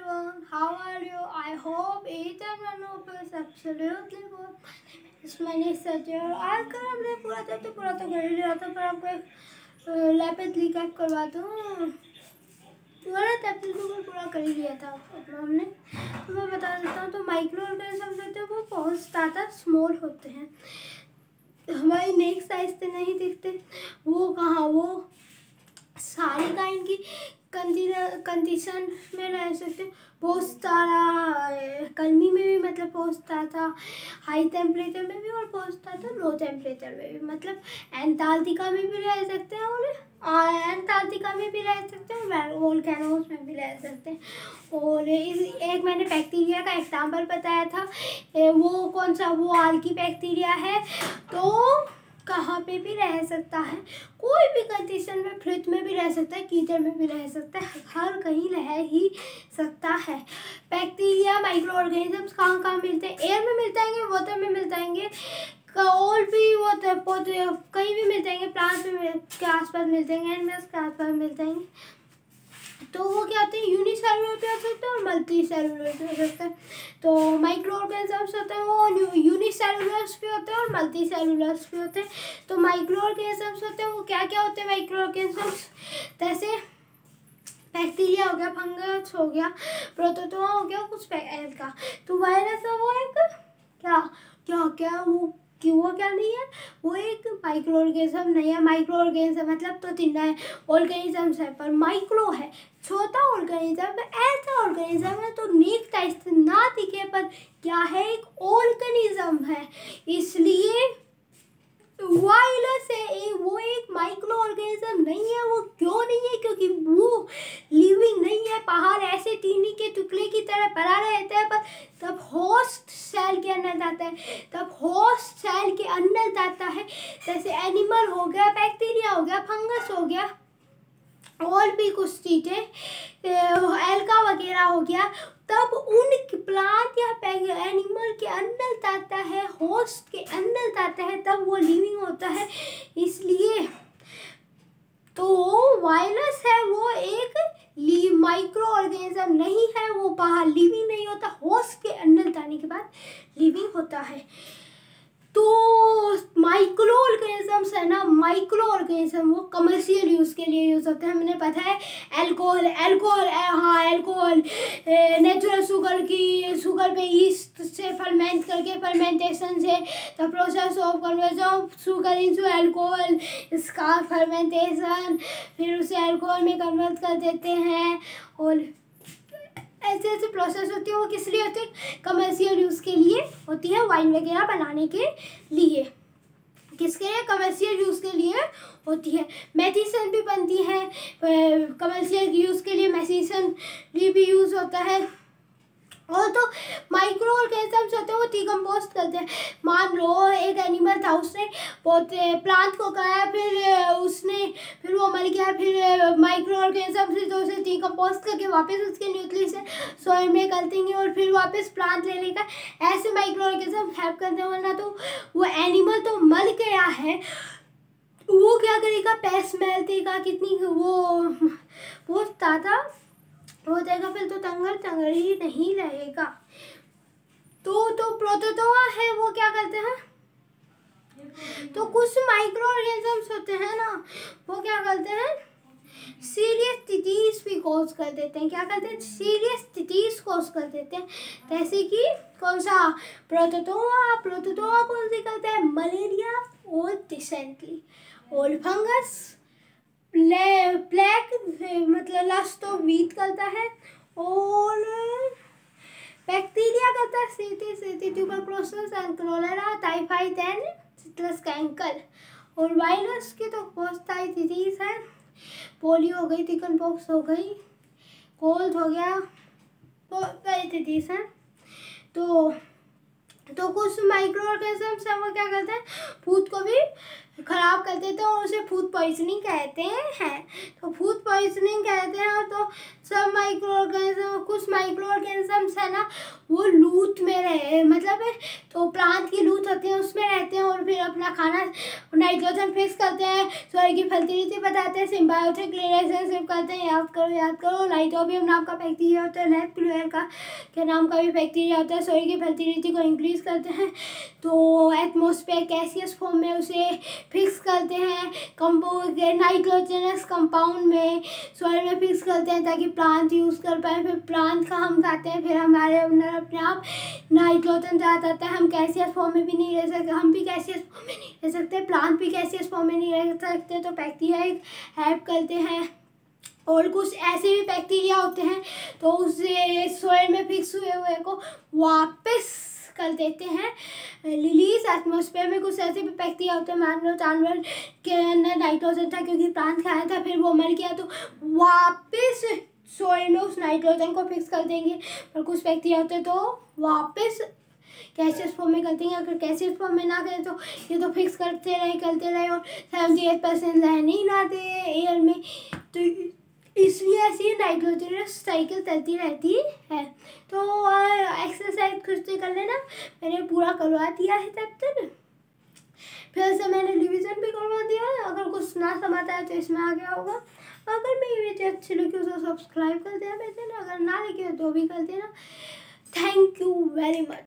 everyone, how are you? I hope each and one of us absolutely good. It's my name Satya. आज कल हमने पूरा तो कर ही लिया था, पर आपको एक लैपिड रिकैप करवा दूँ। पूरा एपिसोड पूरा कर ही लिया था हमने, तो मैं बता देता हूँ। तो माइक्रो ऑर्गेनिज्म होते हैं वो बहुत ज़्यादा स्मॉल होते हैं, हमारी नेक्स्ट साइज से नहीं दिखते। वो कहाँ, वो सारी काइंड की कंडीशन में रह सकते। बहुत सारा गर्मी में भी मतलब पहुँचता था, हाई टेम्परेचर में भी, और पहुँचता था लो टेम्परेचर में भी। मतलब एंटार्क्टिका में भी रह सकते हैं, और एंटार्क्टिका में भी रह सकते हैं, वोल्केनोस में भी रह सकते हैं। और एक मैंने बैक्टीरिया का एग्जाम्पल बताया था, वो कौन सा, वो आल्गी बैक्टीरिया है। तो कहाँ पे भी रह सकता है, कोई भी कंडीशन में, फ्रिज में भी रह सकता है, कीचड़ में भी रह सकता है, हर कहीं रह ही सकता है। बैक्टीरिया माइक्रो ऑर्गेनिजम्स कहाँ कहाँ मिलते हैं? एयर में मिल जाएंगे, वाटर में मिल जाएंगे, और भी वो कहीं भी मिल जाएंगे, प्लांट्स में के आसपास मिल जाएंगे, एनिमल्स के आसपास मिल जाएंगे। तो वो क्या होते हैं, यूनिसेलुलर भी हो सकते हैं और मल्टी सेलुलर भी हो सकते हैं। तो माइक्रो ऑर्गेनिजम्स होते हैं वो यूनिसेलुलर्स भी होते हैं और मल्टी सेलुलर्स भी होते हैं। तो माइक्रो ऑर्गेनिजम्स होते हैं वो क्या क्या होते हैं माइक्रो ऑर्गेनिजम्स? जैसे बैक्टीरिया हो गया, फंगस हो गया, प्रोटोजोआ हो गया, कुछ एल्गा। तो वायरस है वो एक क्या क्या क्या वो क्या नहीं है, वो एक माइक्रो ऑर्गेनिज्म नहीं है। माइक्रो ऑर्गेनिज्म मतलब तो तीन है, ऑर्गेनिजम्स है, पर माइक्रो है, छोटा ऑर्गेनिज्म है, ऐसा ऑर्गेनिज्म है तो नेक टाइप से ना दिखे, पर क्या है, एक ऑर्गेनिज्म है। इसलिए वायरस है, वो एक माइक्रो ऑर्गेनिज्म नहीं है। वो क्यों नहीं है? क्योंकि वो लिविंग नहीं है, बाहर ऐसे टीनी के टुकड़े की तरह पड़ा रहता है, पर तब होस्ट सेल के अंदर जाता है, तब होस्ट सेल के अंदर जाता है। जैसे एनिमल हो गया, बैक्टीरिया हो गया, फंगस हो गया, और भी कुछ चीज़ें, एल्गा वगैरह हो गया, तब उन प्लांट या एनिमल के अंदर जाता है, होस्ट के अंदर जाता है, तब वो लिविंग होता है। इसलिए तो वायरस है वो एक माइक्रो ऑर्गेनिज्म नहीं है, वो बाहर लिविंग नहीं होता, होस्ट के अंदर जाने के बाद लिविंग होता है। तो माइक्रो ऑर्गेनिजम्स है ना, माइक्रो ऑर्गेनिज्म वो कमर्शियल यूज़ के लिए यूज़ होते हैं। मैंने पता है अल्कोहल नेचुरल शुगर पे ईस्ट से फर्मेंट करके, फर्मेंटेशन से the process of conversion of sugar into alcohol, इसका फर्मेंटेशन, फिर उसे अल्कोहल में कन्वर्ट कर देते हैं। और ऐसे ऐसे प्रोसेस होती है, वो किस लिए होती है? कमर्शियल यूज़ के लिए होती है, वाइन वगैरह बनाने के लिए। किसके लिए? कमर्शियल यूज़ के लिए होती है। मेडिसिन भी बनती है कमर्शियल यूज़ के लिए, मेडिसिन भी यूज़ होता है। और तो माइक्रो ऑर्गेनिजम्स होते हैं वो डिकम्पोज करते हैं। मान लो एक एनिमल था, उसने बहुत प्लांट को खाया, फिर वो मर गया, फिर माइक्रो ऑर्गेनिजम से तो उसे डिकम्पोज करके वापस उसके न्यूक्लियस सॉइल में कर देंगे, और फिर वापस प्लांट ले लेगा। ऐसे माइक्रो ऑर्गेनिजम हेल्प करते हैं, वरना तो वो एनिमल तो मर गया है, वो क्या करेगा, पेस्ट स्मेल देगा, कितनी वो ज़्यादा हो जाएगा, फिर तो तंगड़ ही नहीं रहेगा। तो प्रोटोजोआ है वो क्या करते हैं? तो कुछ माइक्रो ऑर्गेनिजम्स होते हैं ना, वो क्या करते हैं, सीरियस डिजीज भी कॉज कर देते हैं। क्या करते हैं? सीरियस डिजीज कॉज कर देते हैं। जैसे कि कौन सा? प्रोटोजोआ कौन सी करते हैं? मलेरिया और डिसेंट्री। और फंगस प्लेग मतलब लस्ट ऑफ वीट करता है। और बैक्टीरिया करता है सीटी tuberculosis and cholera, typhoid and citrus canker. और वायरस की तो बहुत सारी डिजीज है, पोलियो हो गई, चिकन पॉक्स हो गई, कोल्ड हो गया, बहुत सारी डिजीज है। तो कुछ माइक्रो ऑर्गेनिजम्स हैं वो क्या करते हैं, फूड को भी खराब कर देते हैं, और उसे फूड पॉइजनिंग कहते हैं। तो फूड पॉइजनिंग कहते हैं। तो सब माइक्रो ऑर्गेनिज्म, कुछ माइक्रो ऑर्गेनिजम्स है ना वो लूथ में रहे, मतलब तो प्लांट की लूथ होती है उसमें रहते हैं और फिर अपना खाना नाइट्रोजन फिक्स करते हैं, सॉइल की फर्टिलिटी बताते हैं, सिम्बायोटिक रिलेशनशिप करते हैं। याद करो लाइटोबियम नाम का बैक्टीरिया होता है, लेड ब्लूएयर का के नाम का भी बैक्टीरिया होता है, सॉइल की फर्टिलिटी को इंक्रीज करते हैं। तो एटमॉस्फेयर गैसियस फॉर्म में उसे फिक्स करते हैं, कंपाउंड नाइट्रोजनस कंपाउंड में सॉइल में फिक्स करते हैं ताकि प्लांट यूज़ कर पाए। फिर प्लांट का हम खाते हैं, फिर हमारे अंदर अपने आप नाइट्रोजन ज़्यादा आता है। हम गैसियस फॉर्म में भी नहीं रह सकते, हम भी गैसियस फॉर्म में नहीं रह सकते, प्लांट भी गैसियस फॉर्म में नहीं रह सकते, तो बैक्टीरिया हेल्प करते हैं। और कुछ ऐसे भी बैक्टीरिया होते हैं तो उसे सॉइल में फिक्स हुए को वापस कर देते हैं रिलीज एटमॉस्फेयर में। कुछ ऐसे भी बैक्टीरिया होते हैं, मान लो जानवर के अंदर नाइट्रोजन था क्योंकि प्लांट खाया था, फिर वो मर गया तो वापस सॉइल में उस नाइट्रोजन को फिक्स कर देंगे। और कुछ बैक्टीरिया होते हैं तो वापस गैसियस फॉर्म में कर देंगे। अगर गैसियस फॉर्म में ना करें तो ये तो फिक्स करते रहे और 78% रहने ही ना दे एयर में, तो इसलिए ऐसी नाइट्रोजन साइकिल चलती रहती है। तो एक्सरसाइज खुद से कर लेना, मैंने पूरा करवा दिया है चैप्टर, फिर से मैंने रिवीजन भी करवा दिया है। अगर कुछ ना समझ आए तो इसमें आ गया होगा। अगर मेरी वीडियो अच्छी लगी तो सब्सक्राइब कर देना, अगर ना लगी तो भी कर देना। Thank you very much.